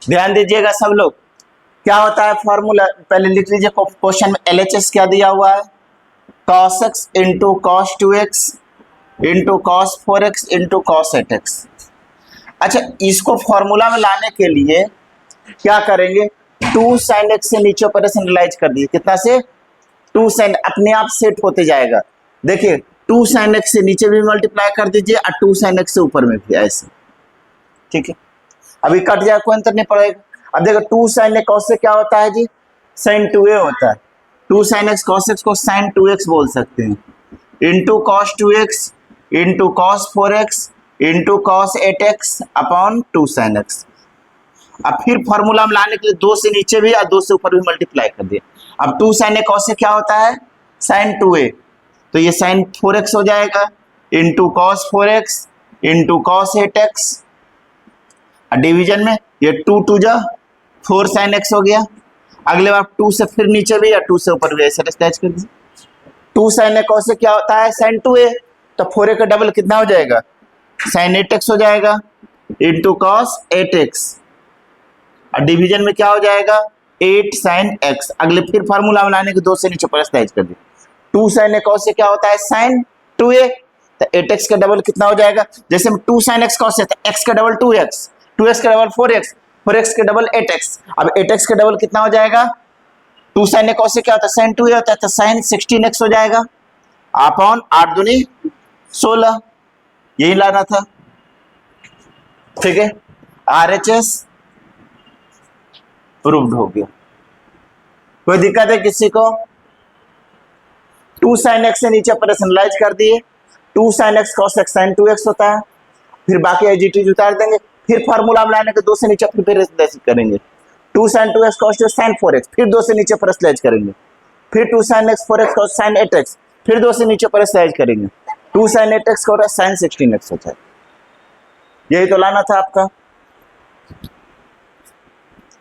ध्यान दीजिएगा सब लोग। क्या होता है फॉर्मूला, पहले लिख लीजिए क्वेश्चन में LHS क्या दिया हुआ है, cos x into cos 2x into cos 4x into cos 8x। अच्छा, इसको फॉर्मूला में लाने के लिए क्या करेंगे, 2 sin x से नीचे ऑपरेशन रिलाइज कर दिए, कितना से 2 sin, अपने आप सेट होते जाएगा। देखिए 2 sin x से नीचे भी मल्टीप्लाई कर दीजिए और 2 sin x से ऊपर में भी ऐसे, ठीक है। अभी कट जाए कोई अंतर नहीं पड़ेगा। अब देखो 2 sin x cos से क्या होता है जी, sin 2a होता है। 2 sin x cos x को sin 2x बोल सकते हैं, into cos 2x into cos 4x into cos 8x upon 2 sin x। अब फिर फॉर्मूला में लाने के लिए 2 से नीचे भी और 2 से ऊपर भी मल्टीप्लाई कर दिए। अब 2 sin a cos से क्या होता है, sin 2a, तो ये sin 4x हो जाएगा into cos 4x into cos 8x। Division में ये 2 2 जा 4 sin x हो गया। अगले बार 2 से फिर नीचे भी या 2 से ऊपर भी ऐसे स्केच कर दीजिए। 2 sin a cos से क्या होता है, sin 2a, तो 4a का डबल कितना हो जाएगा, sin 8x हो जाएगा इंटू cos 8x। और डिवीजन में क्या हो जाएगा, 8 sin x। अगले फिर फार्मूला में लाने के 2 से नीचे पर स्केच कर दीजिए। 2 sin a cos से क्या होता है, sin 2a, तो 8x का डबल कितना हो जाएगा, जैसे 2 sin x cos से तो x का डबल 2x, 2x का डबल 4x, 4x का डबल 8x। अब 8x का डबल कितना हो जाएगा, 2 sin a cos से क्या होता है, sin 2a होता है, तो sin 16x हो जाएगा अपॉन 8 दूनी 16। यही लाना था, ठीक है। RHS प्रूव्ड हो गया। कोई दिक्कत है किसी को? 2 sin x से नीचे पर्सनलाइज कर दिए, 2 sin x cos x sin 2x होता है, फिर बाकी एजिटीज उतार देंगे, फिर फार्मूला में लाने के 2 से नीचे फिर करेंगे। 2 sin 2x cos 2 sin 4x, फिर 2 से नीचे पर्सनलाइज करेंगे, फिर 2 sin x 4x cos sin 8x, फिर 2 से नीचे पर्सनलाइज करेंगे, 2 sin 8x cos sin 16x होता है। यही तो लाना था आपका।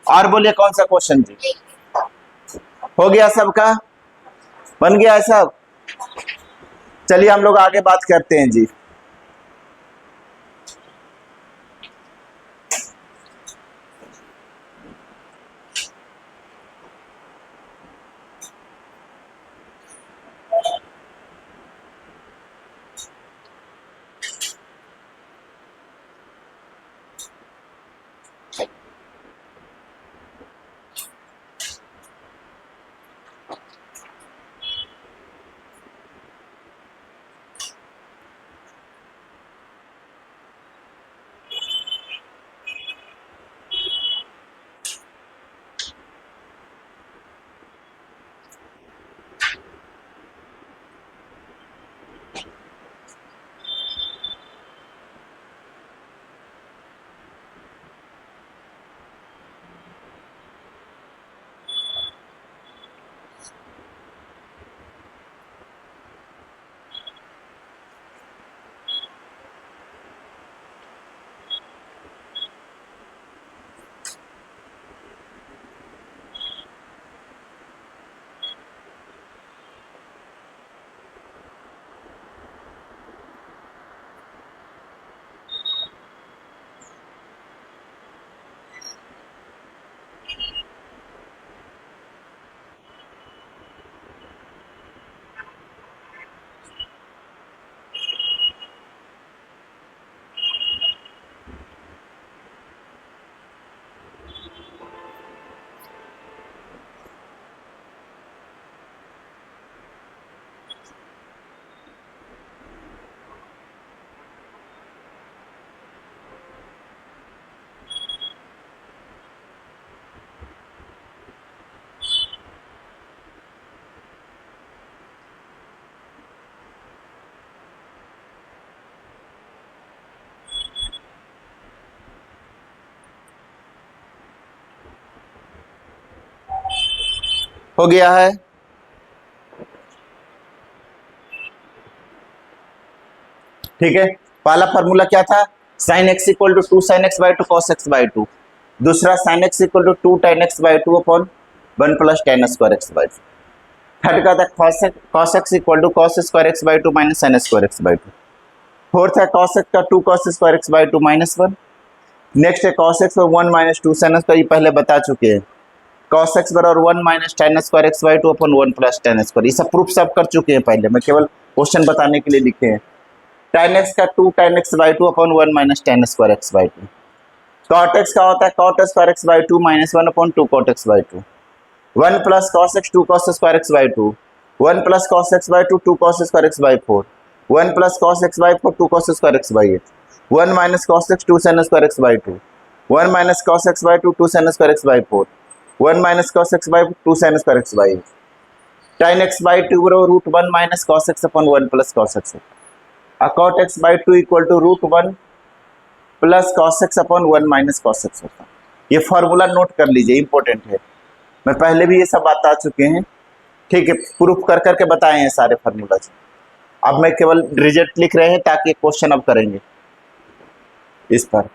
और बोलिए कौन सा क्वेश्चन जी, हो गया सबका, बन गया है सब? चलिए हम लोग आगे बात करते हैं जी। हो गया है, ठीक है। पहला फॉर्मूला क्या था, sin x equal to 2 sin x by 2 cos x by 2, दूसरा sin x equal to 2 tan x by 2 upon 1 plus tan square x by 2। Third का था cos x equal to cos square x by 2 minus sin square x by 2। Fourth है cos x का 2 cos square x by 2 minus 1। Next है cos x और 1 minus two sine square, ये पहले बता चुके हैं। cos x बराबर 1 minus ten square x by to upon 1 plus ten square, ये सब प्रूफ सब कर चुके हैं पहले, मैं केवल क्वेश्चन बताने के लिए लिखे हैं। tan x का 2 tan x by to upon 1 minus ten square x by to. cot x का होता है cot square x by two minus 1 upon 2 cot x by to. 1 plus cos x 2 cos square x by to. 1 plus cos x by two 2 cos square x by 4। 1 plus cos x by 4 2 cos square x by 8। 1 minus cos x 2 sin square x by 2। 1 minus cos x by 2 2 sin square x by 4। 1 minus cos x by 2 sin square x by 8। tan x by 2 बराबर root 1 minus cos x upon 1 plus cos x। cot x by 2 equal to root 1 plus cos x upon 1 minus cos x होता है। ये formula note कर लीजिए, important है, मैं पहले भी ये सब बता चुके हैं, ठीक है, प्रूफ कर करके बताए हैं सारे फार्मूला। अब मैं केवल रिजल्ट लिख रहे हैं ताकि क्वेश्चन अब करेंगे इस पर।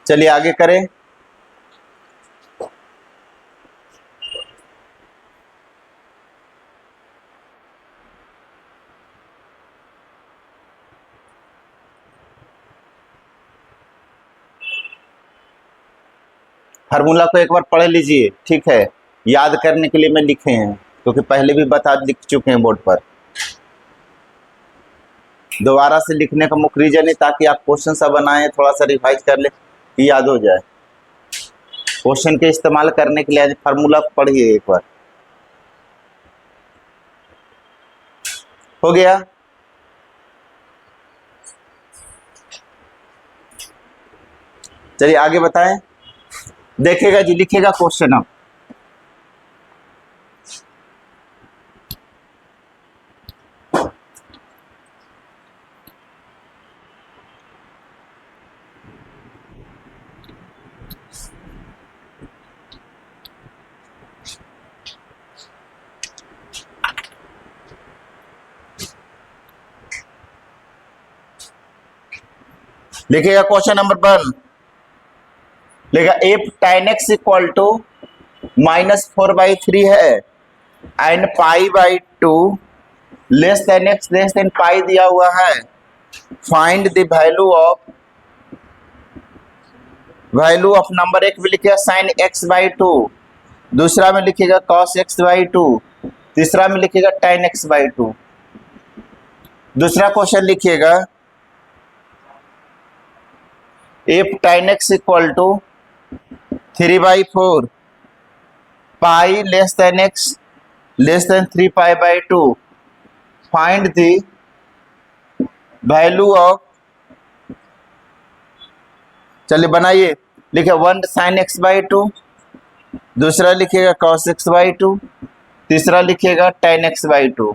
चलिए आगे करें। फार्मूला को एक बार पढ़ लीजिए, ठीक है, याद करने के लिए मैं लिखे हैं, क्योंकि पहले भी बता लिख चुके हैं बोर्ड पर। दोबारा से लिखने का मुख्य रीजन है ताकि आप क्वेश्चन सब बनाएं, थोड़ा सा रिवाइज कर ले, याद हो जाए। क्वेश्चन के इस्तेमाल करने के लिए आज फार्मूला पढ़िए एक बार। हो गया? चलिए आगे बताएं। देखेगा जी, लिखेगा क्वेश्चन अब। लिखेगा क्वेश्चन नंबर 1, लिखेगा if tan x equal to -4/3 है and π/2 less than x less than pi दिया हुआ है, find the value of number. एक में लिखेगा sin x/2, दूसरा में लिखेगा cos x/2, तीसरा में लिखेगा tan x/2। दूसरा क्वेश्चन लिखिएगा if tan x equal to 3/4 pi less than x less than 3π/2 find the value of. चलिए बनाइए, लिखे 1 sin x/2, दूसरा लिखेगा cos x/2, तीसरा लिखेगा tan x/2।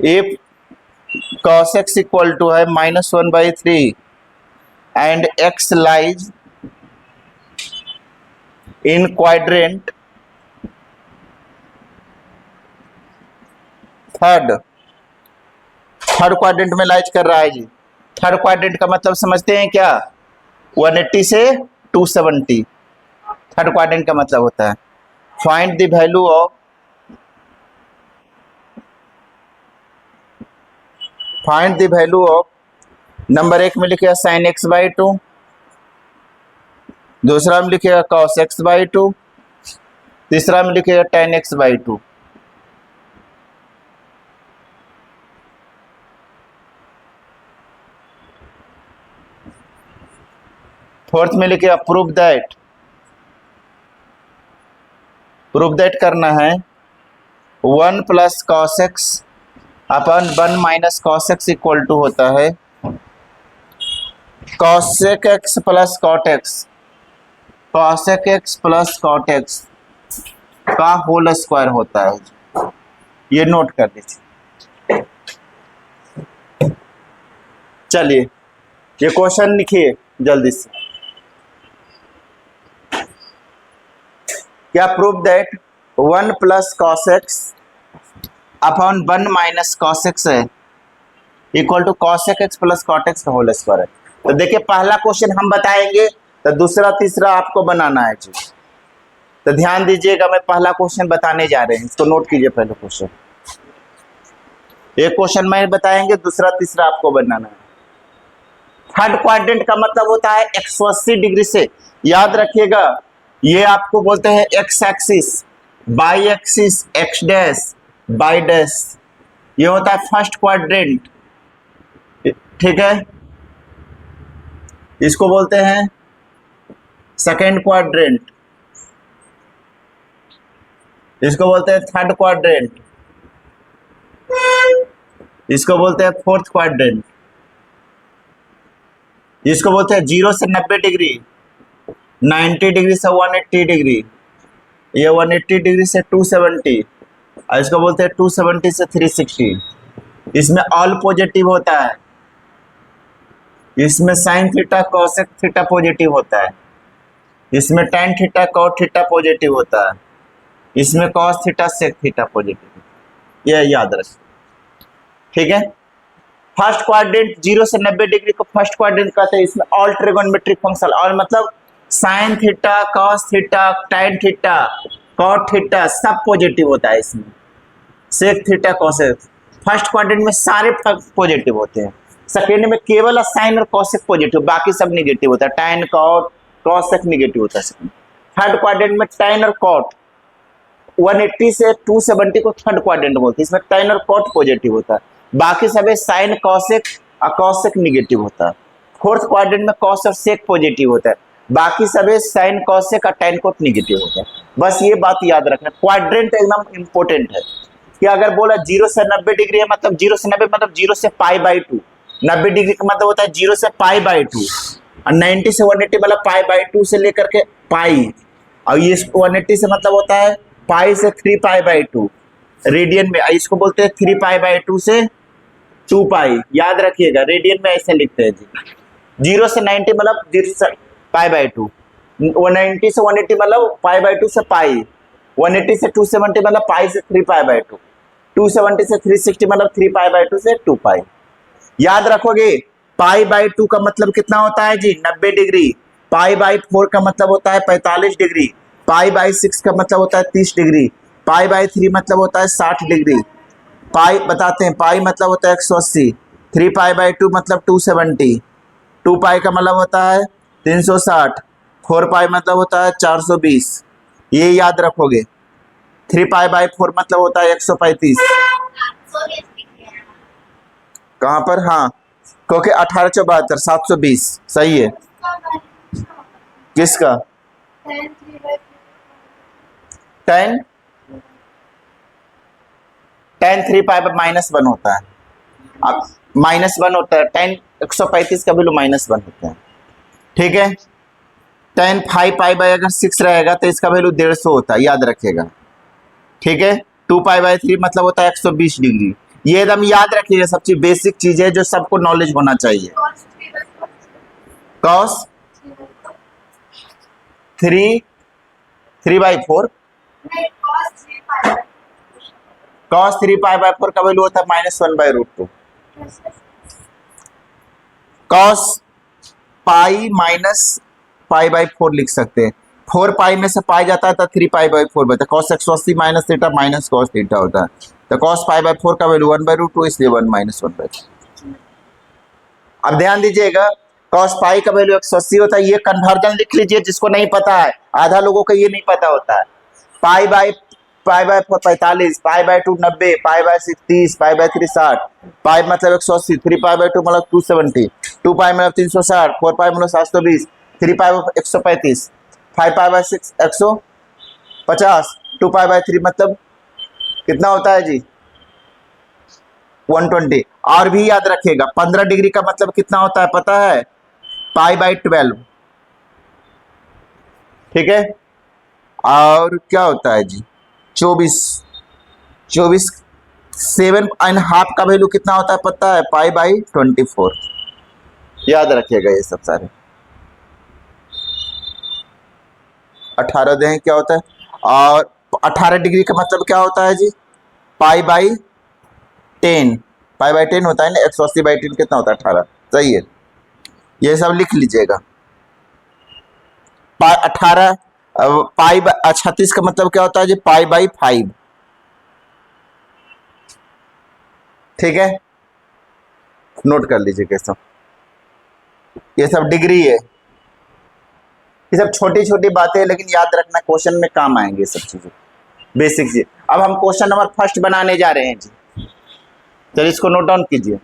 If cos x equal to है -1/3 and x lies in quadrant third third quadrant में lies कर रहा है जी। थर्ड क्वाड्रेंट का मतलब समझते हैं क्या? 180 से 270 थर्ड क्वाड्रेंट का मतलब होता है। Find the value of number एक में लिखेगा साइन एक्स बाई टू, दूसरा में लिखेगा कॉस एक्स बाई टू, तीसरा में लिखेगा tan X by two. Fourth में लिखेगा प्रूव दैट करना है 1 plus cos X upon 1 minus cos X equal to होता है cosec x plus cot X, cosec x plus cot x का होल स्क्वायर होता है। ये नोट कर लीजिए। चलिए ये क्वेश्चन लिखिए जल्दी से। क्या prove that 1 plus cos x upon 1 minus cos x है equal to cosec x plus cot x का होल स्क्वायर है। तो देखिए पहला क्वेश्चन हम बताएंगे तो दूसरा तीसरा आपको बनाना है जी। तो ध्यान दीजिएगा, मैं पहला क्वेश्चन बताने जा रहे हैं, इसको नोट कीजिए। पहले क्वेश्चन, एक क्वेश्चन मैं बताएंगे, दूसरा तीसरा आपको बनाना है। थर्ड क्वाड्रेंट का मतलब होता है 180 डिग्री से, याद रखिएगा ये आपको बोलते हैं x axis, by axis x dash by dash, ये होता है फर्स्ट क्वाड्रेंट, ठीक है। इसको बोलते हैं सेकेंड क्वाड्रेंट, इसको बोलते हैं थर्ड क्वाड्रेंट, इसको बोलते हैं फोर्थ क्वाड्रेंट, इसको बोलते हैं 0 से 90 डिग्री, 90 डिग्री से 180 डिग्री, ये 180 डिग्री से 270, और इसको बोलते हैं 270 से 360। इसमें ऑल पॉजिटिव होता है, इसमें sine theta cosec theta positive होता है, इसमें tan theta cot theta positive होता है, इसमें cos theta sec theta positive, ये याद रखें, ठीक है। फर्स्ट क्वाड्रेंट 0 से 90 डिग्री को फर्स्ट क्वाड्रेंट कहते हैं। इसमें ऑल ट्रिगोनोमेट्रिक फंक्शन, और मतलब sine theta cos theta tan theta cot theta सब पॉजिटिव होता है। इसमें sec theta cosec, first quadrant में सारे पॉजिटिव होते हैं, सेकेंड में केवल साइन और कॉसेक पॉजिटिव, बाकी सब निगेटिव होता है, टेन कॉट कॉसेक निगेटिव होता है। थर्ड क्वाड्रेंट में टेन और कॉट 180 से 270 को थर्ड क्वाड्रेंट बोलते हैं, इसमें टेन और कॉट पॉजिटिव होता है, बाकी सब साइन कॉसेक और कॉसेक निगेटिव होता है। फोर्थ क्वाड्रेंट में कॉस और सेक पॉजिटिव होता है, बाकी सब साइन कॉसेक और टेन कॉट निगेटिव होता है। बस ये बात याद रखना, क्वाड्रेंट एकदम इंपॉर्टेंट है कि अगर बोला 0 से 90 डिग्री है मतलब 0 से 90 मतलब 0 से पाई बाई 2, 90 डिग्री का मतलब होता है 0 से पाई बाई 2, और 90 से 180 मतलब पाई बाई 2 से लेकर के पाई, और ये 180 से मतलब होता है पाई से 3 पाई बाई 2 रेडियन में, इसको बोलते हैं 3 पाई बाई 2 से 2 पाई, याद रखिएगा रेडियन में ऐसे लिखते हैं जी। 0 से 90 मतलब 0 से पाई बाई 2, 190 से 180 मतलब पाई बाई 2 से पाई, 180 से 270 मतलब पाई से 3 पाई बाई 2, 270 से 360 मतलब 3 पाई बाई 2 से 2 पाई। याद रखोगे पाई बाई 2 का मतलब कितना होता है जी 90 डिग्री, पाई बाई 4 का मतलब होता है 45 डिग्री, पाई बाई 6 का मतलब होता है 30 डिग्री, पाई बाई 3 मतलब होता है 60 डिग्री, पाई बताते हैं, पाई मतलब होता है 180, 3 पाई बाई 2 मतलब 270, 2 पाई का मतलब होता है 360, 4 पाई मतलब होता है 420, ये याद रखोगे। 3 पाई बाई 4 मतलब होता है 135, कहाँ पर, हाँ क्योंकि 1872 720 सही है। किसका 10 3 पाई बाई -1 होता है, अब -1 होता है, 10 135 का वैल्यू -1 होता है, ठीक है। 10 5 पाई बाई अगर 6 रहेगा तो इसका वैल्यू 150 होता है, याद रखिएगा, ठीक है। 2 पाई बाई 3 मतलब होता है 120 डिग्री, ये एकदम याद रखिएगा, सब चीज बेसिक चीज है जो सबको नॉलेज होना चाहिए। Cos 3 by 4, cos 3 pi by 4 का वैल्यू होता है -1/√2, cos pi minus pi by 4 लिख सकते हैं। 4 पाई में से पाई जाता है तो 3 पाई बाई 4 बचता है। Cos 180 minus theta minus cos theta होता है। तो कॉस पाई बाई 4 का वैल्यू 1/√2, इसलिए 1 माइनस 1/2। अब ध्यान दीजिएगा, कॉस पाई का वैल्यू 180 होता है। ये कन्वर्जन लिख लीजिए जिसको नहीं पता है, आधा लोगों को ये नहीं पता होता है। पाई by 4 45, pi by 2 90, pi by 6 30, pi by 3 60, पाई मतलब 180, 3 पाई बाई 2 मतलब 270, 2 पाई मतलब 360, 4 पाई मतलब 720, 3 पाई 135, 5 पाई बाई 6 150, 2 पाई बाई 3 मतलब कितना होता है जी 120। और भी याद रखिएगा 15 डिग्री का मतलब कितना होता है पता है, पाई बाई 12। ठीक है, और क्या होता है जी 24 7.5 का वैल्यू कितना होता है पता है, पाई बाई 24। याद रखिएगा ये सब सारे। 18 दें क्या होता है, और 18 डिग्री का मतलब क्या होता है जी, पाई बाई 10। पाई बाई 10 होता है ना, 180 बाई 10 कितना होता है 18। सही है, ये सब लिख लीजिएगा। 18 पाई 36 का मतलब क्या होता है जी, पाई बाई 5। ठीक है, नोट कर लीजिए कैसा। ये सब डिग्री है, ये सब छोटी छोटी बातें हैं, लेकिन याद रखना क्वेश्चन में काम आएंगे सब चीजें, बेसिक चीज। अब हम क्वेश्चन नंबर फर्स्ट बनाने जा रहे हैं जी, चलिए इसको नोट डाउन कीजिए।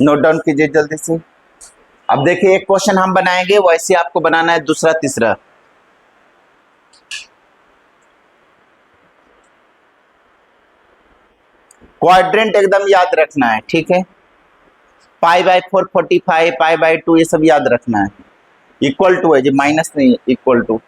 नोट डाउन कीजिए जल्दी से। अब देखिए एक क्वेश्चन हम बनाएंगे, वैसे आपको बनाना है दूसरा तीसरा। क्वाड्रेंट एकदम याद रखना है, ठीक है। पाई बाई 4 45, पाई बाई 2 ये सब याद रखना है। इक्वल टू है जी, माइनस नहीं, इक्वल टू।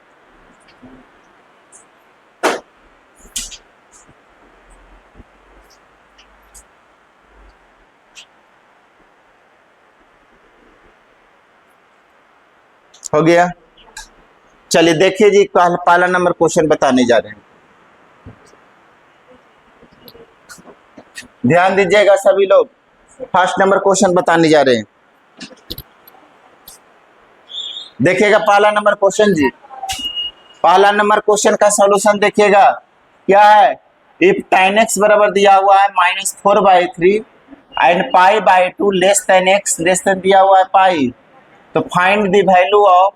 हो गया, चलिए देखिए जी पहला नंबर क्वेश्चन बताने जा रहे हैं। ध्यान दीजिएगा सभी लोग, फर्स्ट नंबर क्वेश्चन बताने जा रहे हैं। देखिएगा पहला नंबर क्वेश्चन जी, पहला नंबर क्वेश्चन का सॉल्यूशन देखिएगा क्या है। इफ tan x बराबर दिया हुआ है -4/3 and pi by 2 less than x less then दिया हुआ है पाई, तो find the value of,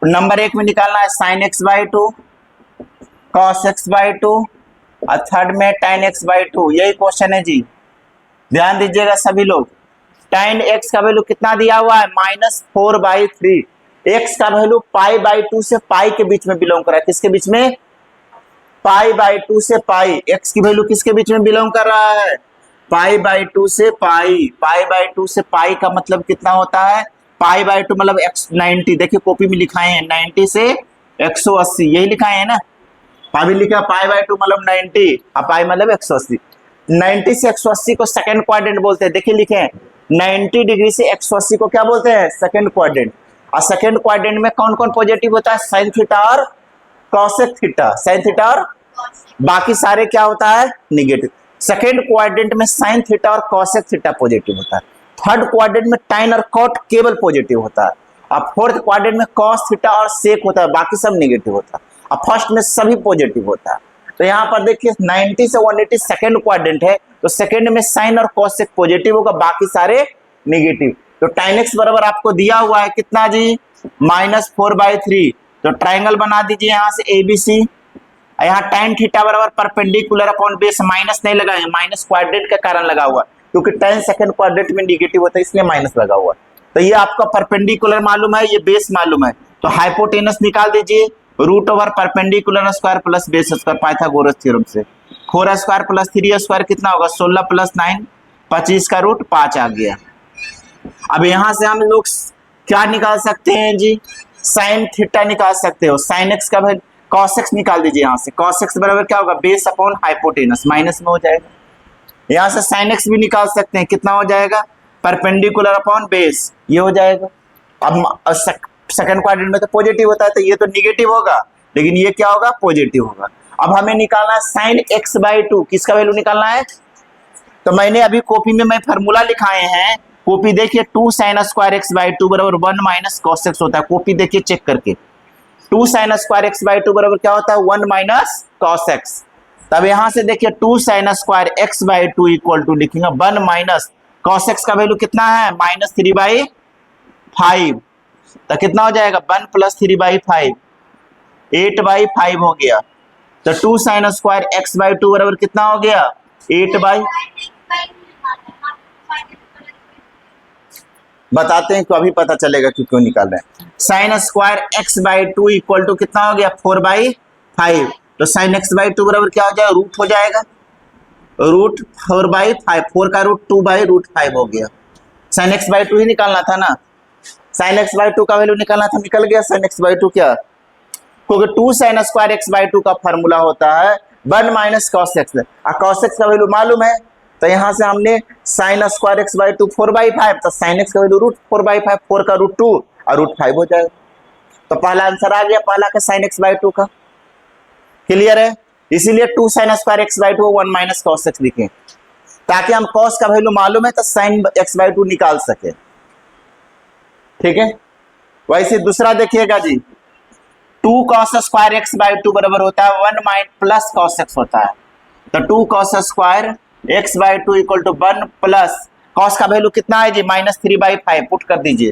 number 1 में निकालना है sin x/2, cos x/2 और थर्ड में tan x/2। यही क्वेश्चन है जी, ध्यान दीजिएगा सभी लोग। tan x का वैल्यू कितना दिया हुआ है -4/3, x का वैल्यू पाई बाई 2 से पाई के बीच में बिलोंग कर रहा है। किसके बीच में, पाई बाई 2 से पाई। x की वैल्यू किसके बीच में बिलोंग कर रहा है, पाई बाई 2 से पाई। पाई बाई 2 से पाई का मतलब कितना होता है, पाई बाई 2 मतलब 90। देखिए कॉपी में लिखाए हैं 90 से 180, यही लिखाए हैं ना। अभी लिखा पाई बाई 2 मतलब 90 और पाई मतलब 180। 90 से 180 को सेकंड क्वाड्रेंट बोलते हैं। देखिए लिखे 90 डिग्री से 180 को क्या बोलते हैं, सेकंड क्वाड्रेंट। और सेकंड क्वाड्रेंट में कौन कौन पॉजिटिव होता है, साइन थीटा और कॉसेक थीटा। साइन थीटा और बाकी सारे क्या होता है, निगेटिव। सेकंड क्वाड्रेंट में साइन थीटा और कॉसेक थीटा पॉजिटिव होता है। थर्ड क्वाड्रेंट में टाइन और कॉट केवल पॉजिटिव होता है। और फोर्थ क्वाड्रेंट में कॉस थीटा और सेक होता है, बाकी सब निगेटिव होता है। और फर्स्ट में सभी पॉजिटिव होता है। तो यहाँ पर देखिए 90 से 180 सेकंड क्वाड्रेंट है, तो सेकंड में साइन और कॉसेक पॉजिटिव होगा, बाकी सारे निगेटिव। तो tan x बराबर आपको दिया हुआ है कितना जी, -4/3। तो ट्राइंगल बना दीजिए यहाँ से ABC। यहाँ tan थीटा बराबर परपेंडिकुलर अपॉन बेस, माइनस नहीं लगा है, माइनस क्वाड्रेंट के कारण लगा हुआ है, क्योंकि tan सेकंड क्वाड्रेंट में निगेटिव होता है इसलिए माइनस लगा हुआ है। तो ये आपका परपेंडिकुलर मालूम है, ये बेस मालूम है, तो हाइपोटेनस निकाल दीजिए, root over perpendicular square plus base square Pythagoras theorem से। 4 स्क्वायर प्लस 3 स्क्वायर कितना होगा, 16 प्लस 9 25 का रूट 5 आ गया। अब यहां से हम लोग क्या निकाल सकते हैं जी, साइन थीटा निकाल सकते हो, साइन एक्स का कॉस एक्स निकाल दीजिए, यहां से कॉस एक्स बराबर क्या होगा, बेस अपॉन हाइपोटेनस, माइनस में हो जाएगा। यहां से साइन एक्स भी निकाल सकते हैं, कितना हो जाएगा, परपेंडिकुलर अपॉन बेस, ये हो जाएगा। अब सेकंड क्वाड्रेंट में तो पॉजिटिव होता है, तो ये तो निगेटिव होगा, लेकिन ये क्या होगा, पॉजिटिव होगा। अब हमें निकालना है साइन एक्स बाई टू, किसका वैल्यू निकालना है, तो मैंने अभी कॉपी में मैं फार्मूला लिखाए हैं, कॉपी देखिए, 2 sine square x by two बराबर 1 माइनस कॉस एक्स होता है, कॉपी देखिए चेक करके, 2 sine square x by two बराबर क्या होता है, 1 माइनस कॉस एक्स। तब यहां से देखिए 2 sine square x by two equal to लिखेंगे 1 माइनस कॉस एक्स का वैल्यू कितना है, माइनस 3/5, तो कितना हो जाएगा, 1 प्लस 3/5, 8/5 हो गया। तो 2 sine square x by two बराबर कितना हो गया, 8/, बताते हैं, तो अभी पता चलेगा कि क्यों निकाल रहे हैं। Sine square x by two equal to कितना हो गया, 4/5, तो साइन एक्स बाई टू बराबर क्या हो जाएगा, रूट हो जाएगा, रूट 4/5, 4 का रूट 2/√5 हो गया। साइन एक्स बाई टू ही निकालना था ना, साइन एक्स बाई टू का वैल्यू निकालना था, निकल गया साइन एक्स बाई टू, क्या, क्योंकि 2 sine square x by two का फॉर्मूला होता है 1 माइनस कॉस एक्स, और कॉस एक्स का वैल्यू मालूम है, तो यहां से हमने sign square x by to 4/5, तो साइन एक्स का वैल्यू रूट 4/5, 4 का रूट 2 और रूट 5 हो जाएगा। तो पहला आंसर आ गया, पहला का साइन एक्स बाई टू का, क्लियर है। इसीलिए 2 sine square x by to 1 minus cos x लिखे, ताकि हम कॉस का वैल्यू मालूम है तो साइन एक्स बाई टू निकाल सके, ठीक है। वैसे दूसरा देखिएगा जी, 2 cos square x by two बराबर होता है 1 माइन प्लस कॉस एक्स होता है, तो 2 cos square x by two equal to 1 plus cos का वैल्यू कितना है जी, -3/5 पुट कर दीजिए,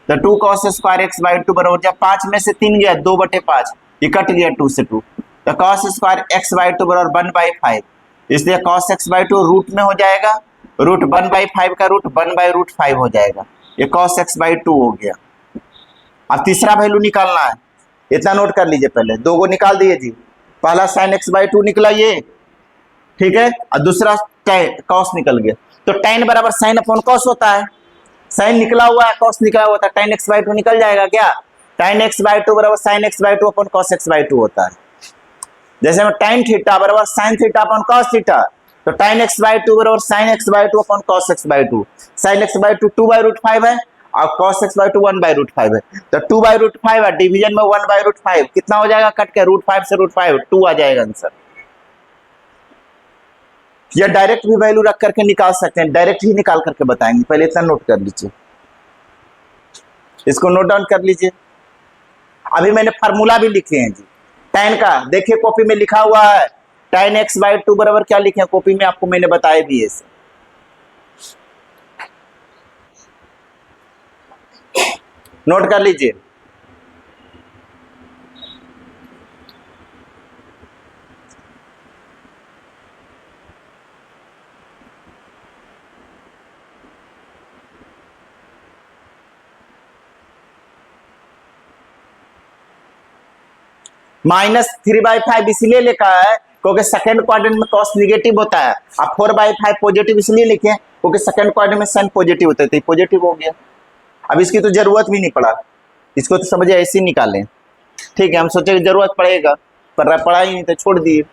तो 2 cos square x by two बराबर, जब 5 में से 3 गया 2/5, ये कट गया 2 से 2, तो cos square x by two बराबर 1/5, इसलिए cos x by two root में हो जाएगा, रूट 1/5 का रूट 1/√5 हो जाएगा, ये कॉस एक्स बाई टू हो गया। अब तीसरा वैल्यू निकालना है, इतना नोट कर लीजिए, पहले दो को निकाल दिए जी, पहला साइन एक्स बाई टू निकला ये, ठीक है, और दूसरा कॉस निकल गया, तो tan बराबर साइन अपॉन कॉस होता है, साइन निकला हुआ है, कॉस निकला हुआ था, tan x बाई टू निकल जाएगा क्या, tan x बाई टू बराबर sign x by two upon cos x by to होता है। जैसे में tan थीटा बराबर sine theta upon cos theta, तो tan x बाई टू बराबर sign x by two upon cos x by two, sine x by to 2/√5 है और cos x by to 1/√5 है, तो 2/√5 है, डिवीजन में 1/√5 कितना हो जाएगा, कट के √5 से √5 2 आ जाएगा आंसर। या डायरेक्ट भी वैल्यू रख करके निकाल सकते हैं, डायरेक्ट ही निकाल करके बताएंगे, पहले इतना नोट कर लीजिए, इसको नोट डाउन कर लीजिए। अभी मैंने फार्मूला भी लिखे हैं जी tan का, देखिए कॉपी में लिखा हुआ है, tan x बाई टू बराबर क्या लिखे हैं, कॉपी में आपको मैंने बताया भी है, नोट कर लीजिए। -3/5 इसलिए लिखा है क्योंकि सेकंड क्वाड्रेंट में कॉस निगेटिव होता है, अब 4/5 पॉजिटिव इसलिए लिखे क्योंकि सेकंड क्वाड्रेंट में साइन पॉजिटिव होता है, तो पॉजिटिव हो गया। अब इसकी तो जरूरत भी नहीं पड़ा, इसको तो समझे ऐसे ही निकालें, ठीक है, हम सोचे जरूरत पड़ेगा पर पड़ा ही नहीं तो छोड़ दिए।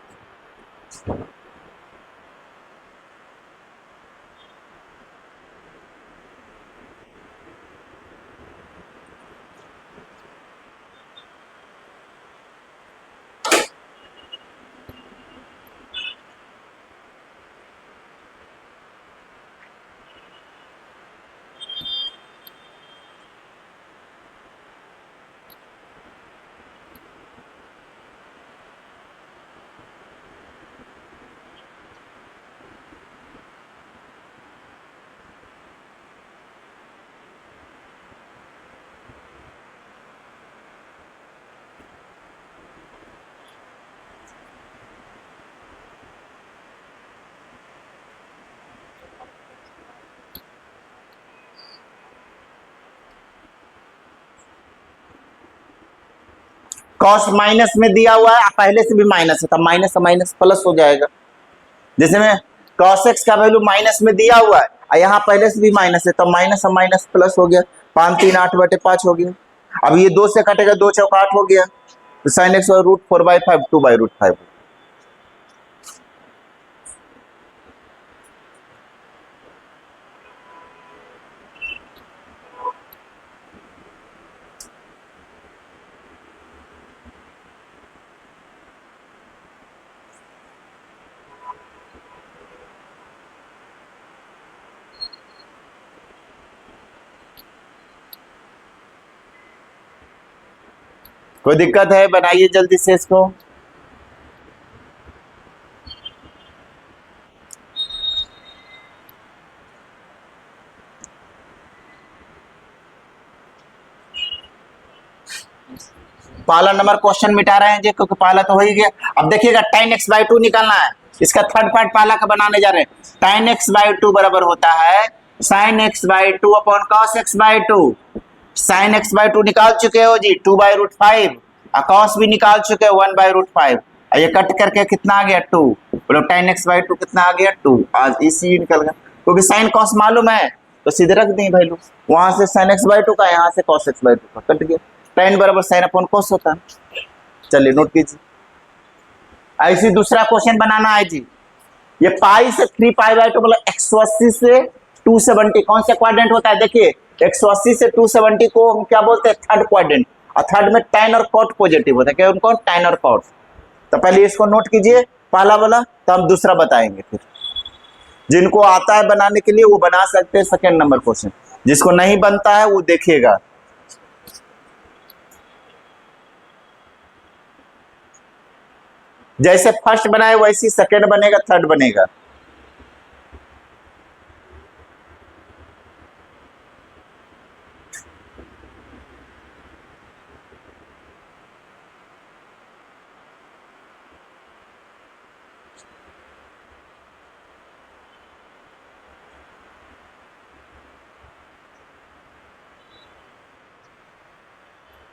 कॉस माइनस में दिया हुआ है, पहले से भी माइनस है, तब माइनस माइनस प्लस हो जाएगा। जैसे में कॉस एक्स का वैल्यू माइनस में दिया हुआ है और यहाँ पहले से भी माइनस है, तब माइनस माइनस प्लस हो गया, 5 3 8/5 हो गया। अब ये 2 से कटेगा, 2 चौका 8 हो गया, तो साइन एक्स और √4/5 2/√5। कोई दिक्कत है? बनाइए जल्दी से इसको। पहला नंबर क्वेश्चन मिटा रहे हैं जी, क्योंकि पहला तो हो ही गया। अब देखिएगा tan x/2 निकालना है, इसका थर्ड पार्ट पहला का बनाने जा रहे हैं। tan x/2 बराबर होता है sin x/2 upon cos x/2। sin x/2 निकाल चुके हो जी 2/√5, और cos भी निकाल चुके हो 1/√5, और ये कट करके कितना आ गया 2। बोलो tan x/2 कितना आ गया 2। आज इसी निकल गया, क्योंकि sin cos मालूम है तो सीधे रख दें वैल्यू, वहां से sin x/2 का, यहाँ से cos x/2 का कट गया। tan बराबर sin अपॉन cos होता है। चलिए नोट कीजिए। ऐसी दूसरा क्वेश्चन बनाना है जी। ये पाई से 3π/2 मतलब 180 से 270 कौन सा क्वाड्रेंट होता है? देखिए 180 से 270 को हम क्या बोलते हैं? Third quadrant. और थर्ड में tan और cot पॉजिटिव होता है, क्या उनको? tan और cot। तो पहले इसको नोट कीजिए पहला वाला, तो हम दूसरा बताएंगे। फिर जिनको आता है बनाने के लिए वो बना सकते हैं सेकेंड नंबर क्वेश्चन, जिसको नहीं बनता है वो देखिएगा। जैसे फर्स्ट बनाए वैसे सेकंड बनेगा, थर्ड बनेगा।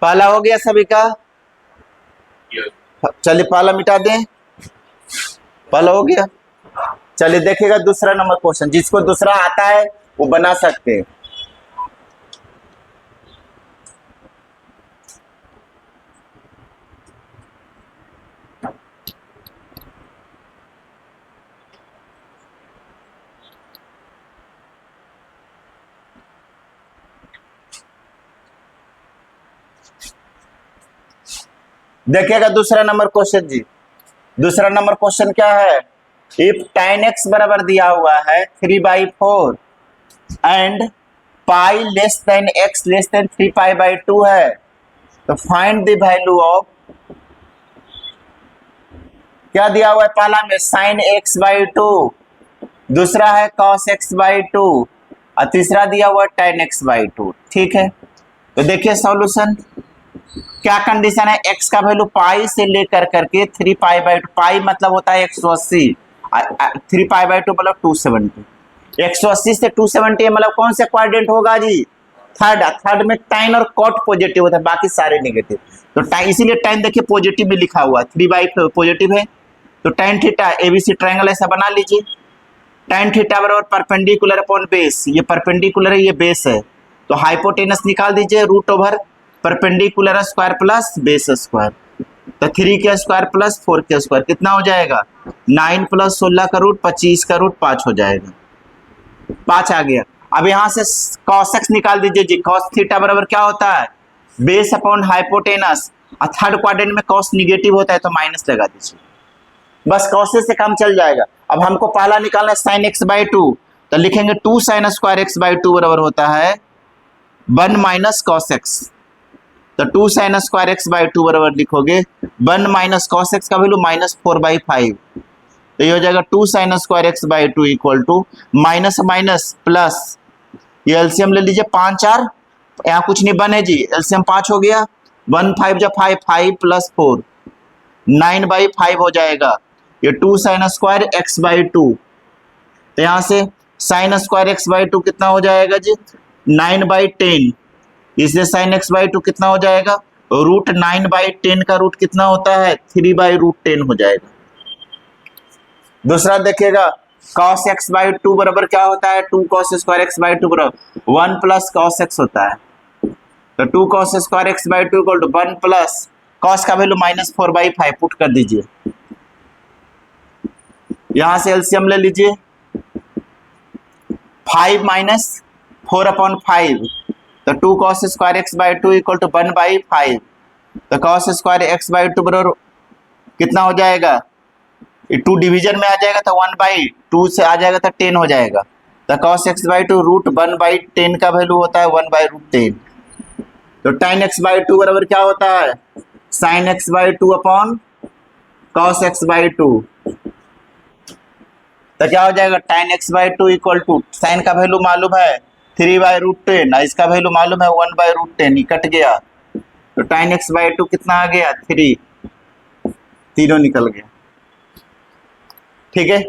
पहला हो गया सभी का? चलिए पहला मिटा दें, पहला हो गया। चलिए देखिएगा दूसरा नंबर क्वेश्चन, जिसको दूसरा आता है वो बना सकते हैं। देखिएगा दूसरा नंबर क्वेश्चन जी। दूसरा नंबर क्वेश्चन क्या है? इफ tan x बराबर दिया हुआ है 3/4 and pi less than x less than 3π/2 है, तो फाइंड द वैल्यू ऑफ, क्या दिया हुआ है? पहला में sin x/2, दूसरा है cos x/2, और तीसरा दिया हुआ है tan x/2। ठीक है, तो देखिए सॉल्यूशन क्या कंडीशन है? x का वैल्यू पाई से लेकर करके 3π/2, पाई मतलब होता है 180, 3π/2 मतलब 270। 180 से 270 मतलब कौन से क्वाड्रेंट होगा जी? थर्ड। थर्ड में tan और cot पॉजिटिव होता है, बाकी सारे नेगेटिव। तो tan, इसीलिए tan देखिए पॉजिटिव में लिखा हुआ है, 3/4 पॉजिटिव है, तो tan थीटा ABC ट्रायंगल ऐसा बना लीजिए। tan थीटा बराबर परपेंडिकुलर अपॉन बेस, ये परपेंडिकुलर है, ये बेस है, तो हाइपोटेनस निकाल दीजिए, √ perpendicular square plus base square, तो 3 के स्क्वायर प्लस 4 के स्क्वायर कितना हो जाएगा? 9 + 16 का रूट 25 का रूट 5 हो जाएगा। 5 आ गया। अब यहाँ से cos x निकाल दीजिए जी। cos थीटा बराबर क्या होता है? बेस अपॉन हाइपोटेनस, और थर्ड क्वाड्रेंट में cos निगेटिव होता है तो माइनस लगा दीजिए, बस cos से काम चल जाएगा। अब हमको पहला निकालना है sin x/2, तो लिखेंगे 2 sin स्क्वायर x/2 बराबर होता है 1 - cos x, तो 2 sin स्क्वायर x/2 बराबर लिखोगे 1 - cos x का वैल्यू -4/5, तो ये हो जाएगा 2 sin square x/2 equal to minus minus plus, ये एलसीएम ले लीजिए 5 4, यहाँ कुछ नहीं बने जी, एलसीएम 5 हो गया, 1 5 जा 5, 5 + 4 9/5 हो जाएगा। ये 2 sin स्क्वायर x/2, तो यहाँ से sin स्क्वायर x/2 कितना हो जाएगा जी? 9/10, इसलिए sin x/2 कितना हो जाएगा? √9/10 का रूट कितना होता है? 3/√10 हो जाएगा। दूसरा देखिएगा, cos x/2 बराबर क्या होता है? 2 cos स्क्वायर x/2 बराबर 1 प्लस cos x होता है। तो 2 cos square x/2 equal to 1 plus cos का वैल्यू -4/5 पुट कर दीजिए। यहां से एलसीएम ले लीजिए, 5 - 4/5, तो 2 cos square x/2 equal to 1/5। तो cos स्क्वायर x/2 बराबर कितना हो जाएगा? 2 डिवीजन में आ जाएगा तो 1/2 से आ जाएगा तो 10 हो जाएगा। तो cos x/2 √1/10 का वैल्यू होता है 1/√10। तो tan x/2 बराबर क्या होता है? sin x/2 upon cos x/2। तो क्या हो जाएगा? tan x/2 equal to, sine का वैल्यू मालूम है 3/√10, इसका वैल्यू मालूम है 1/√10, ये कट गया तो tan x/2 कितना आ गया? 3, तीनों निकल गया। ठीक है,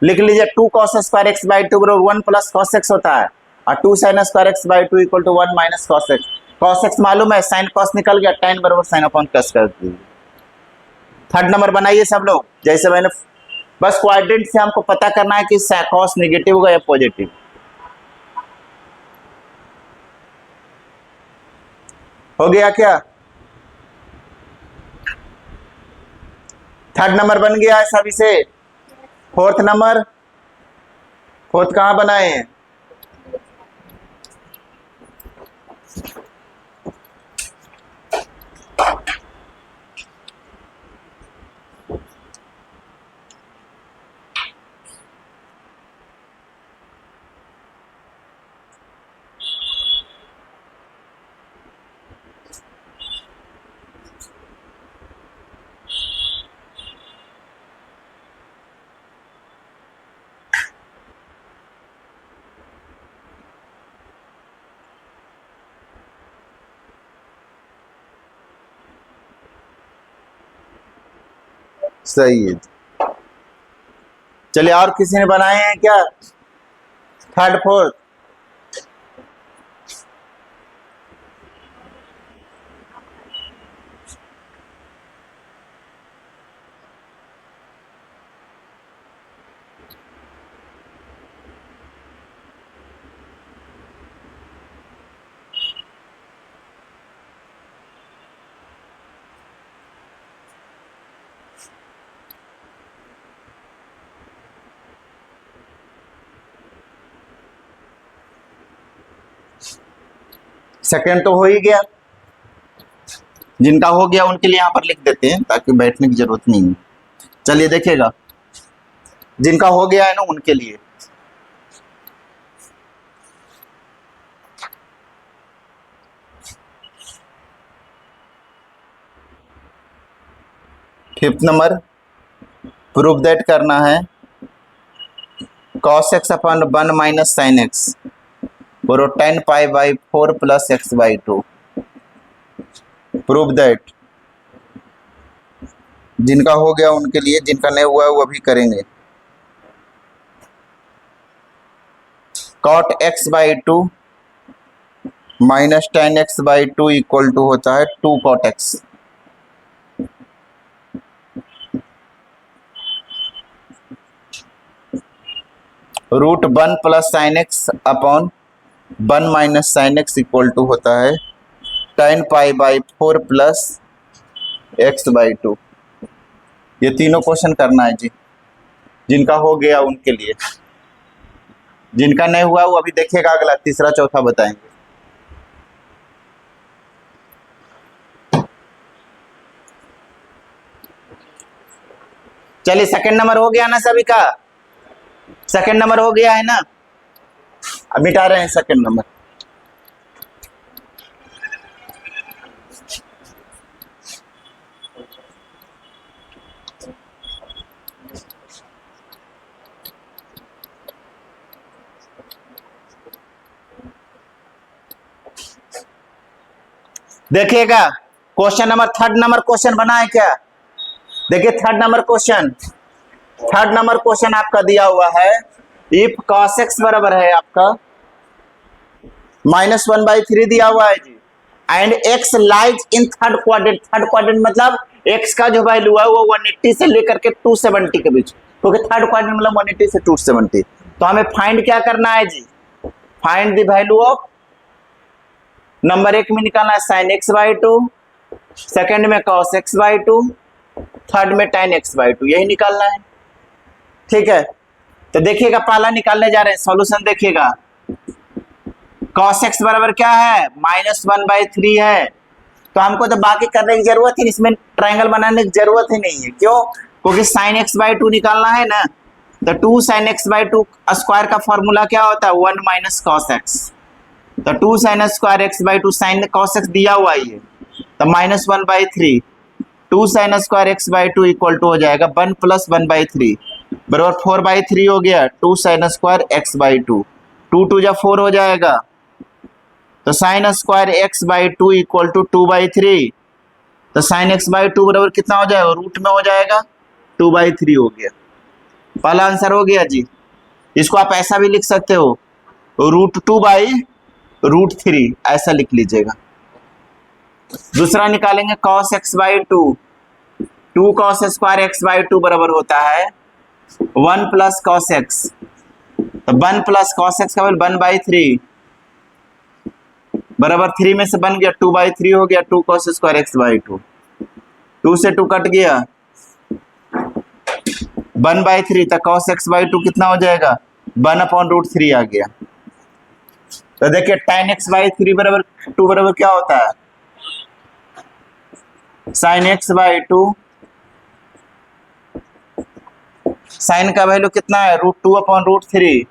लिख लीजिए 2 cos स्क्वायर x/2 बराबर 1 प्लस cos x होता है और 2 sin square x/2 equal to 1 minus cos x। cos x मालूम है, sin cos निकल गया, tan बराबर sin अपॉन cos कर दीजिए। थर्ड नंबर बनाइए सब लोग, जैसे मैंने, बस क्वाड्रेंट से हमको पता करना है कि cos नेगेटिव होगा या पॉजिटिव। हो गया क्या? थर्ड नंबर बन गया है सभी से। फोर्थ नंबर, फोर्थ कहां बनाए हैं? सही है। चलिए, और किसी ने बनाए हैं क्या थर्ड फोर्थ? सेकंड तो हो ही गया, जिनका हो गया उनके लिए यहां पर लिख देते हैं ताकि बैठने की जरूरत नहीं है। चलिए देखिएगा, जिनका हो गया है ना उनके लिए फिफ्थ नंबर, प्रूव दैट करना है cos x upon 1 minus sin x और tan π/4 plus x/2। Prove that, जिनका हो गया उनके लिए, जिनका नहीं हुआ है वो अभी करेंगे। cot x/2 minus tan x/2 equal to होता है 2 cot x। √1 plus sin x upon 1 minus sin x equal to होता है tan π/4 प्लस x/2। ये तीनों क्वेश्चन करना है जी, जिनका हो गया उनके लिए। जिनका नहीं हुआ वो अभी देखिएगा, अगला तीसरा चौथा बताएंगे। चलिए, सेकंड नंबर हो गया ना सभी का? सेकंड नंबर हो गया है ना? अब मिटा रहे हैं सेकंड नंबर। देखिएगा, question number third number question बना है क्या? देखिए third number question, third number question आपका दिया हुआ है, इफ cos x बराबर है आपका -1/3 दिया हुआ है जी, and x lies in third quadrant. Third quadrant मतलब एक्स का जो वैल्यू है वो 180 से लेकर के 270 के बीच, क्योंकि थर्ड क्वाड्रेंट मतलब 180 से 270। तो हमें फाइंड क्या करना है जी, find the value of, number एक में निकालना है sine x by two, second में cos x by two, third में tan x बाई टू, यही निकालना है। ठीक है, तो देखिएगा पहला निकालने जा रहे हैं, सॉल्यूशन देखिएगा। cos x बराबर क्या है, -1/3 है। तो हमको तो बाकी करने की जरूरत ही नहीं, इसमें ट्रायंगल बनाने की जरूरत ही नहीं है। क्यों, क्योंकि sin x बाई टू निकालना है ना। तो 2 sin x by to square का फॉर्मूला क्या होता है, 1 माइनस cos x। तो 2 sin square x by two, sine cos x दिया हुआ है, तो -1/3, 2 sin square x by two equal to हो जाएगा 1 प्लस 1/3 बराबर 4/3 हो गया। 2 sin square x by two, 2 2 जा 4 हो जाएगा, तो sin square x by two equal to 2/3। तो sin x बाई टू बराबर कितना हो जाएगा, रूट में हो जाएगा 2/3 हो गया। पहला आंसर हो गया जी। इसको आप ऐसा भी लिख सकते हो, √2/√3 ऐसा लिख लीजिएगा। दूसरा निकालेंगे cos x by two, 2 cos square x by two बराबर होता है 1 प्लस cos x। तो 1 प्लस cos x का वैल्यू 1/3 बराबर 3 में से बन गया 2/3 हो गया, 2 cos square x by two, 2 से 2 कट गया, 1/3 तक cos x बाई टू कितना हो जाएगा, 1/√3 आ गया। तो देखिए tan x बाई 3 बराबर 2 बराबर क्या होता है, sin x by two, sine का वैल्यू कितना है, √2/√3,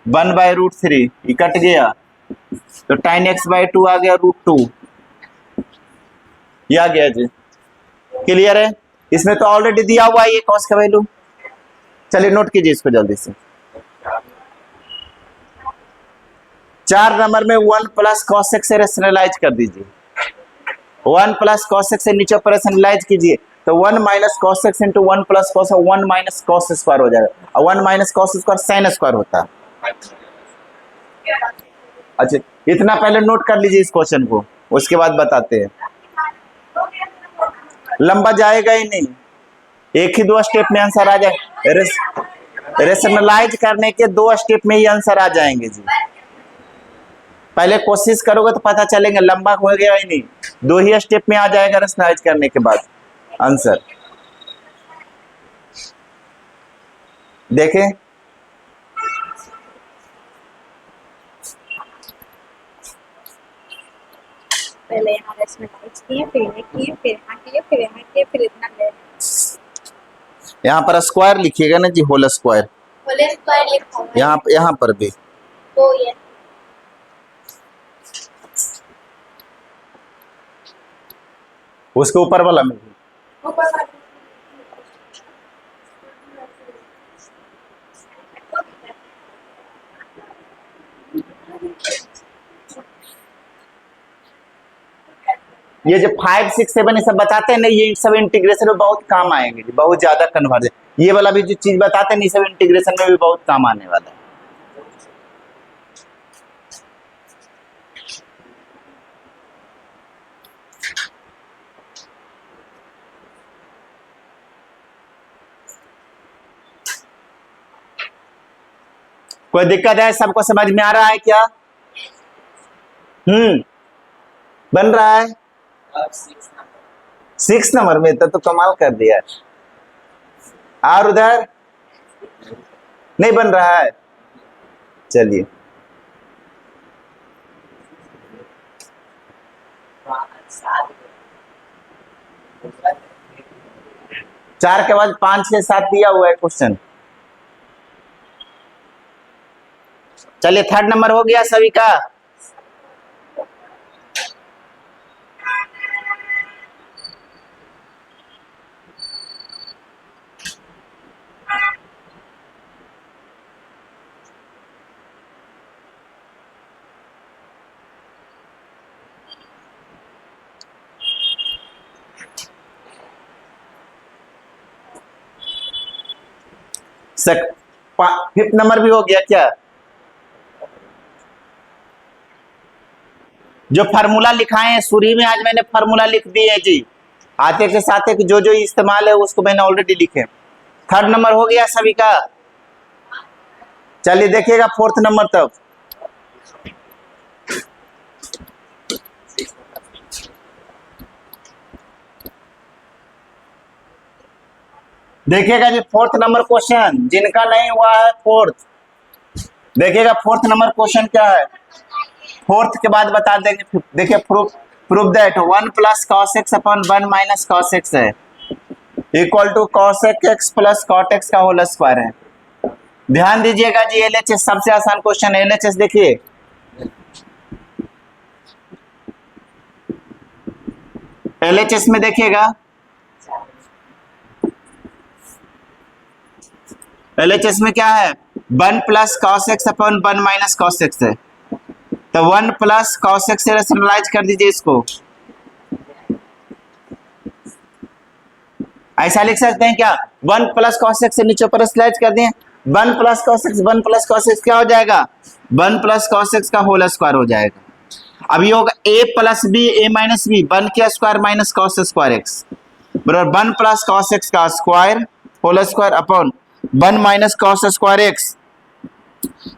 1/√3, ये कट गया, तो tan x बाई टू आ गया √2, ये आ गया जी। क्लियर है, इसमें तो ऑलरेडी दिया हुआ है ये cos का वैल्यू। चलिए नोट कीजिए इसको जल्दी से। 4 नंबर में 1 प्लस cos x से रेशनलाइज कर दीजिए, 1 प्लस cos x से नीचे ऑपरेशनलाइज कीजिए, तो 1 minus cos x into 1 plus cos, 1 minus cos square हो जाएगा, और 1 minus cos square sine square होता है। अच्छा, इतना पहले नोट कर लीजिए इस क्वेश्चन को, उसके बाद बताते हैं। लंबा जाएगा ही नहीं, एक ही 2 स्टेप में आंसर आ जाए, रेशनलाइज करने के 2 स्टेप में ही आंसर आ जाएंगे जी। पहले कोशिश करोगे तो पता चलेंगे, लंबा हो गया ही नहीं, 2 ही स्टेप में आ जाएगा रेशनलाइज करने के बाद आंसर। देखें, पहले यहाँ रेशनलाइज किए, फिर ये किए, फिर यहाँ किए, फिर यहाँ किए, फिर इतना ले। यहाँ पर स्क्वायर लिखिएगा ना जी, होल स्क्वायर, होल स्क्वायर लिखा है यहाँ पर भी। तो ये उसके ऊपर वाला में भी। ऊपर वाला ये जो 5 6 7 ये सब बताते हैं ना, ये सब इंटीग्रेशन में बहुत काम आएंगे जी, बहुत ज्यादा कन्वर्जन। ये वाला भी जो चीज बताते हैं ये सब इंटीग्रेशन में भी बहुत काम आने वाला है। कोई दिक्कत है, सबको समझ में आ रहा है क्या? बन रहा है 6 नंबर में, तो कमाल कर दिया। और उधर नहीं बन रहा है, चलिए। चार के बाद 5 6 7 दिया हुआ है क्वेश्चन। चलिए थर्ड नंबर हो गया सभी का। फिफ्थ नंबर भी हो गया क्या? जो फार्मूला लिखाए हैं शुरू में, आज मैंने फार्मूला लिख दिए है जी, आते के साथ एक जो जो इस्तेमाल है उसको मैंने ऑलरेडी लिखे। थर्ड नंबर हो गया सभी का। चलिए देखिएगा फोर्थ नंबर तब। देखिएगा जी फोर्थ नंबर क्वेश्चन, जिनका नहीं हुआ है फोर्थ, देखिएगा फोर्थ नंबर क्वेश्चन क्या है। फोर्थ के बाद बता देंगे। देखिए proof that 1 plus cos x upon 1 minus cos x है equal to cos x plus cot x का होल स्क्वायर है। ध्यान दीजिएगा जी, एलएचएस सबसे आसान क्वेश्चन है। एलएचएस देखिए, एलएचएस में देखिएगा, एलएचएस में क्या है, 1 plus cos x upon 1 minus cos x है, तो 1 प्लस कॉस एक्स से रेशनलाइज कर दीजिए इसको। ऐसा लिख सकते हैं क्या, 1 प्लस कॉस एक्स से नीचे ऊपर रेशनलाइज कर दिए, 1 plus cos x, 1 plus cos x क्या हो जाएगा, 1 प्लस कॉस एक्स का होल स्क्वायर हो जाएगा। अब ये होगा a plus b a minus b, 1 के square minus cos square x बराबर 1 प्लस कॉस एक्स का square whole square upon 1 minus cos square x,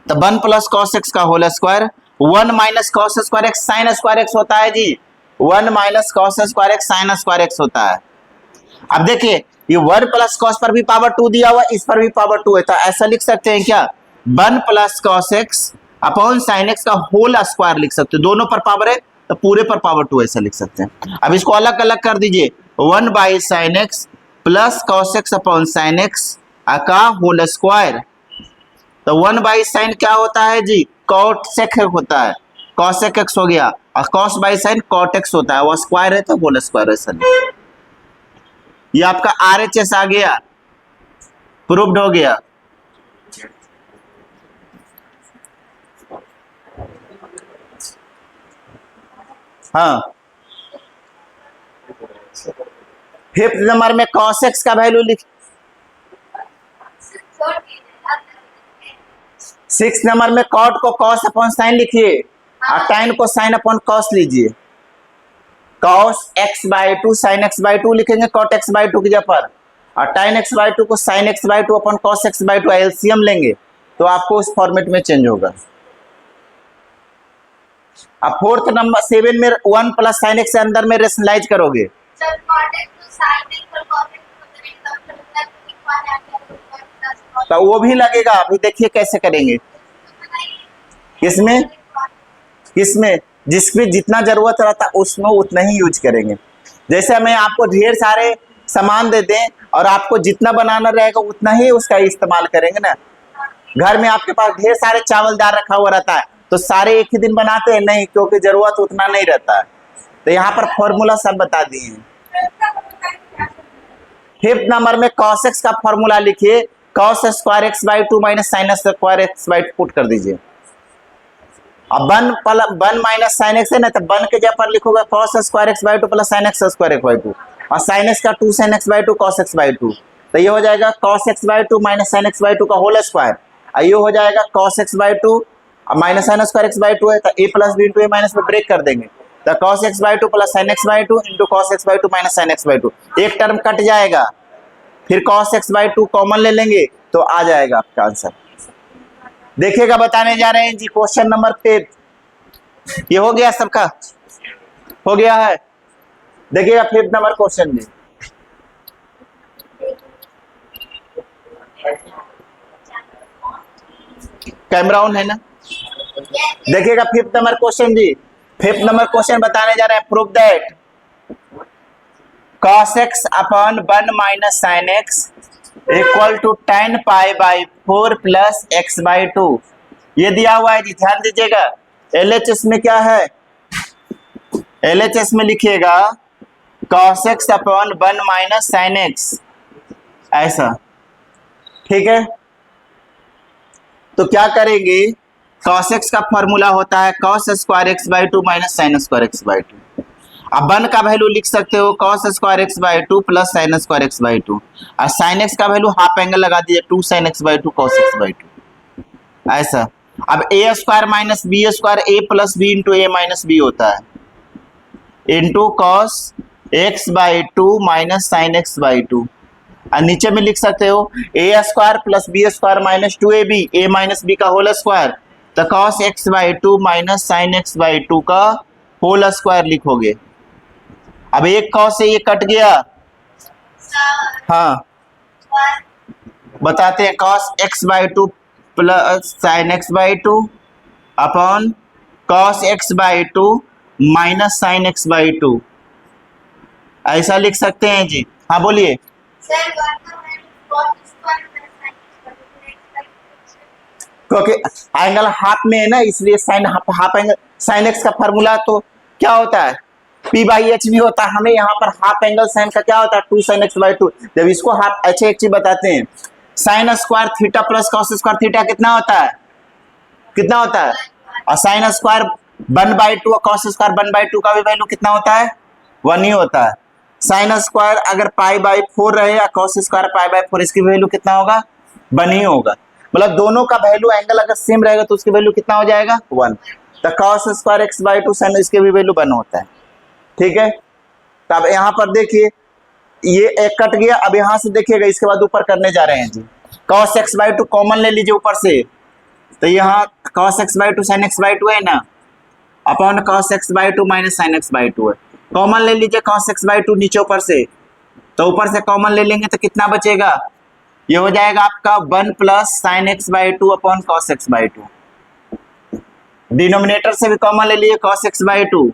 तो 1 प्लस कॉस एक्स का whole square, 1 minus cos square x sine square x होता है जी, 1 minus cos square x sine square x होता है। अब देखिए ये 1 प्लस कॉस पर भी पावर 2 दिया हुआ, इस पर भी पावर 2 है, तो ऐसा लिख सकते हैं क्या, 1 plus cos x upon sine x का होल स्क्वायर लिख सकते हैं। दोनों पर पावर है तो पूरे पर पावर 2 ऐसा लिख सकते हैं। अब इसको अलग अलग कर दीजिए, 1 by sine x plus cos x upon sine x का होल स्क्वायर, तो 1 बाई साइन क्या होता है जी, कॉट सेक होता है, कॉसेक एक्स हो गया, और cos by sine cot x होता है, वो स्क्वायर है तो होल स्क्वायर है सर। ये आपका आरएचएस आ गया, प्रूव्ड हो गया। हाँ, फिफ्थ नंबर में कॉस एक्स का वैल्यू लिख, 6 नंबर में कॉट को कॉस अपॉन साइन लिखिए और टाइन को साइन अपॉन कॉस लीजिए। Cos x by 2 sign x by 2 लिखेंगे कॉट एक्स बाई 2 की जगह पर, और टाइन एक्स बाई 2 को sign x by 2 upon cos x by 2 LCM लेंगे तो आपको उस फॉर्मेट में चेंज होगा। अब फोर्थ नंबर 7 में 1 प्लस साइन एक्स अंदर में रेशनलाइज करोगे, तो वो भी लगेगा। अभी देखिए कैसे करेंगे, किसमें किसमें जिसमें जितना जरूरत रहता है उसमें उतना ही यूज करेंगे। जैसे मैं आपको ढेर सारे सामान दे दें और आपको जितना बनाना रहेगा उतना ही उसका इस्तेमाल करेंगे ना। घर में आपके पास ढेर सारे चावल दाल रखा हुआ रहता है तो सारे एक ही दिन बनाते हैं नहीं, क्योंकि जरूरत उतना नहीं रहता है। तो यहाँ पर फॉर्मूला सब बता दिए हैं। फिफ्थ नंबर में कॉस एक्स का फॉर्मूला लिखिए, cos square x by 2 minus sign square x by 2 put कर दीजिए। अब 1 माइनस साइन एक्स है ना, तो 1 के जगह पर लिखोगे cos square x by 2 plus sine x square x by 2, और साइन एक्स का 2 sign x by 2 cos x by 2, तो ये हो जाएगा cos x by 2 minus sine x by 2 का होल स्क्वायर, और ये हो जाएगा cos x by 2 minus sign square x by 2 है, तो ए प्लस बी इंटू ए माइनस में ब्रेक कर देंगे, तो cos x by 2 plus sign x by 2 into cos x by 2 minus sine x by 2, एक टर्म कट जाएगा, फिर कॉस एक्स बाई 2 कॉमन ले लेंगे तो आ जाएगा आपका आंसर। देखिएगा बताने जा रहे हैं जी क्वेश्चन नंबर 5। ये हो गया सबका, हो गया है। देखिएगा 5th नंबर क्वेश्चन में कैमरा ऑन है ना। देखिएगा 5th नंबर क्वेश्चन जी, 5th नंबर क्वेश्चन बताने जा रहे हैं, prove that cos x upon 1 minus sine x equal to tan pi by 4 plus x by 2। ये दिया हुआ है जी, ध्यान दीजिएगा। LHS में क्या है, LHS में लिखिएगा cos x upon 1 minus sine x, ऐसा, ठीक है। तो क्या करेंगे, cos x का फॉर्मूला होता है cos square x by 2 minus sign square x by 2। अब 1 का वैल्यू लिख सकते हो cos square x by 2 plus sign square x by 2, और साइन एक्स का वैल्यू हाफ एंगल लगा दीजिए 2 sign x by 2 cos x by 2, ऐसा। अब ए स्क्वायर माइनस बी स्क्वायर ए प्लस बी इंटू ए माइनस बी होता है, into cos x by two minus sine x by two. और नीचे में लिख सकते हो A square plus B square minus two A minus B का होल स्क्वायर, तो cos x by two minus sine x by two का whole square लिखोगे। अब एक कॉस से ये कट गया, हाँ बताते हैं, cos x by two plus sign x by two upon cos x by two minus sine x by to, ऐसा लिख सकते हैं जी। हाँ बोलिए। क्योंकि एंगल हाफ में है ना, इसलिए sine half angle, sine x का फॉर्मूला तो क्या होता है, पी बाई एच भी होता है। हमें यहाँ पर हाफ एंगल साइन का क्या होता है, two sine x by two. जब इसको हाफ, अच्छा एक चीज बताते हैं, sine square theta plus cos square theta कितना होता है, कितना होता है, और साइन स्क्वायर 1/2 और कॉस स्क्वायर 1/2 का भी वैल्यू कितना होता है, 1 ही होता है। साइन स्क्वायर अगर π/4 रहे या कॉस स्क्वायर π/4, इसकी वैल्यू कितना होगा, 1 ही होगा। मतलब दोनों का वैल्यू एंगल अगर सेम रहेगा तो उसकी वैल्यू कितना हो जाएगा, 1। तो कॉस स्क्वायर x/2 साइन, इसके भी वैल्यू 1 होता है। ठीक है, तो अब यहाँ पर देखिए ये एक कट गया। अब यहाँ से देखिएगा, इसके बाद ऊपर करने जा रहे हैं जी, cos x/2 कॉमन ले लीजिए ऊपर से, तो यहाँ cos x/2 sin x/2 है ना, upon cos x/2 minus sin x/2 है। कॉमन ले लीजिए cos x/2 नीचे ऊपर से, तो ऊपर से कॉमन ले लेंगे तो कितना बचेगा, ये हो जाएगा आपका 1 plus sin x/2 upon cos x/2। Denominator से भी कॉमन ले लिए cos x/2,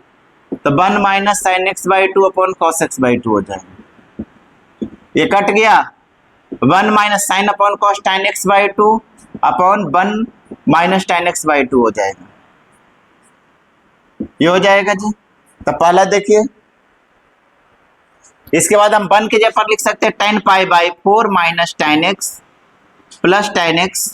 तो 1 minus sin x/2 upon cos x/2 हो जाएगा। ये कट गया, 1 minus sine upon cos tan x/2 upon 1 minus tan x/2 हो जाएगा, ये हो जाएगा जी। तो पहला देखिए, इसके बाद हम 1 के जगह पर लिख सकते हैं tan π/4 minus tan x plus tan x।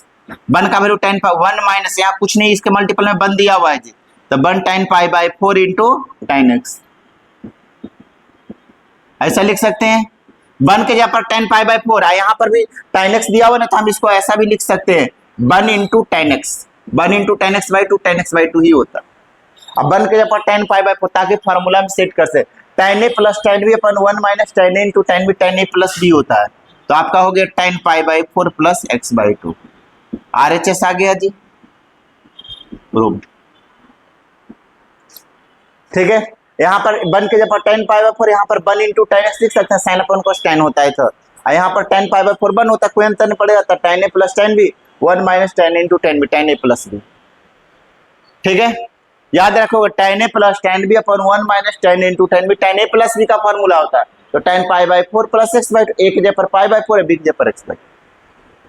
1 का वैल्यू tan 1 माइनस, यहाँ कुछ नहीं, इसके मल्टीपल में 1 दिया हुआ है जी, तो 1 tan π/4 इंटू tan x, ऐसा लिख सकते हैं। 1 के जगह पर tan π/4 है, यहाँ पर भी tan x दिया हुआ ना, तो हम इसको ऐसा भी लिख सकते हैं 1 into tan x, 1 into tan x/2 ही होता। अब 1 के जगह पर tan π/4, ताकि फॉर्मूला में सेट कर सकते, tan a plus tan b upon 1 minus tan a into tan b, tan a plus b होता है, तो आपका हो गया tan π/4 प्लस x/2। RHS आ गया जी, प्रूव। ठीक है, यहाँ पर 1 के जगह पर tan π/4, यहाँ पर 1 इंटू tan x लिख सकते हैं, साइन अपन cos tan होता है, तो यहाँ पर tan π/4 1 होता है, कोई अंतर नहीं पड़ेगा, तो tan a plus tan b 1 minus tan into tan b, tan a plus b। ठीक है, याद रखोगे tan a plus tan b upon 1 minus tan into tan b, tan a plus b का फॉर्मूला होता है, तो tan π/4 प्लस x/2, a के जगह पर π/4 है, b के जगह पर x/2।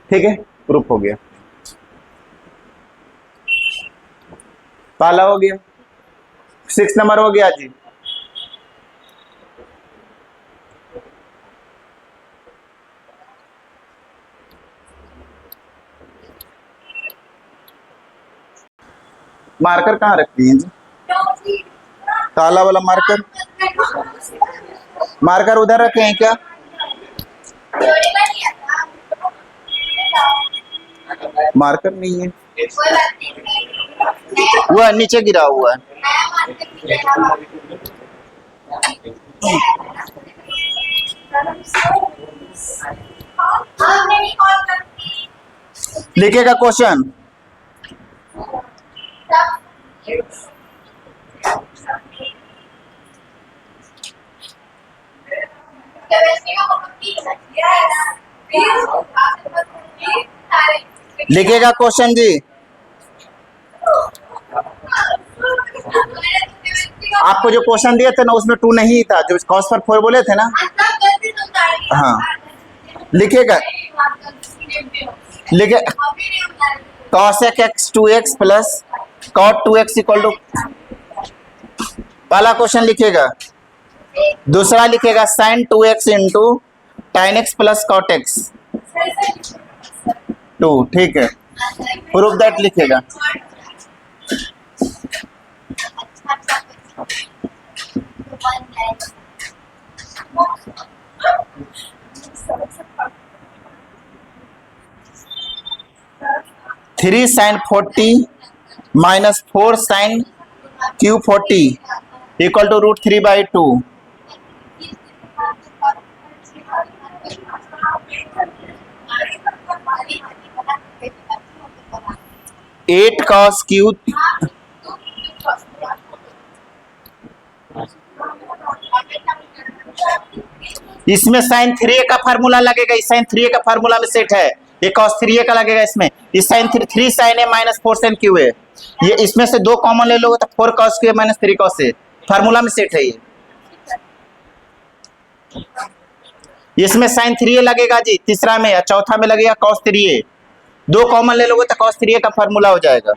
ठीक है, प्रूफ हो गया, पहला हो गया। 6 नंबर हो गया जी। मार्कर कहाँ रखती हैं जी, काला वाला मार्कर, मार्कर उधर रखे हैं क्या, मार्कर नहीं है, वो नीचे गिरा हुआ है। लिखेगा क्वेश्चन, लिखेगा क्वेश्चन जी। आपको जो क्वेश्चन दिए थे ना, उसमें 2 नहीं था, जो cos पर 4 बोले थे ना, हाँ लिखेगा, लिखे cos x 2x plus cot 2x equal to, पहला क्वेश्चन लिखेगा, दूसरा लिखेगा sin 2x into tan x plus cot x 2। ठीक है, प्रूफ दैट लिखेगा। 3 sin 40 minus 4 sin cube 40 equal to √3/2। 8 cos cube इसमें sin 3a का फार्मूला लगेगा, इस sin 3a का फार्मूला में सेट है, ये cos 3a का लगेगा इसमें, इस sin 3 sin a minus 4 sin q है, ये इसमें से 2 कॉमन ले लोगे तो 4 cos q minus 3 cos a formula में सेट है ये। इसमें sin 3a लगेगा जी तीसरा में, या चौथा में लगेगा cos 3a, 2 कॉमन ले लोगे तो cos 3a का फार्मूला हो जाएगा।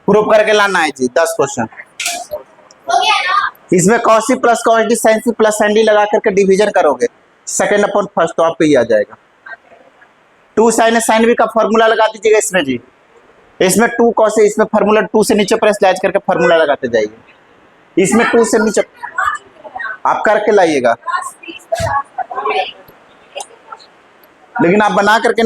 प्रूफ करके लाना है जी 10 क्वेश्चन। इसमें cos c plus cos d sin c plus sin d लगा करके डिवीजन करोगे सेकंड अपॉन फर्स्ट तो आपको ये आ जाएगा। 2 sin a sin b का फॉर्मूला लगा दीजिएगा इसमें जी, इसमें 2 cos a, इसमें फार्मूला 2 से नीचे प्रेस लाइज करके फार्मूला लगाते जाइए, इसमें 2 से नीचे आप करके लाइएगा, लेकिन आप बना करके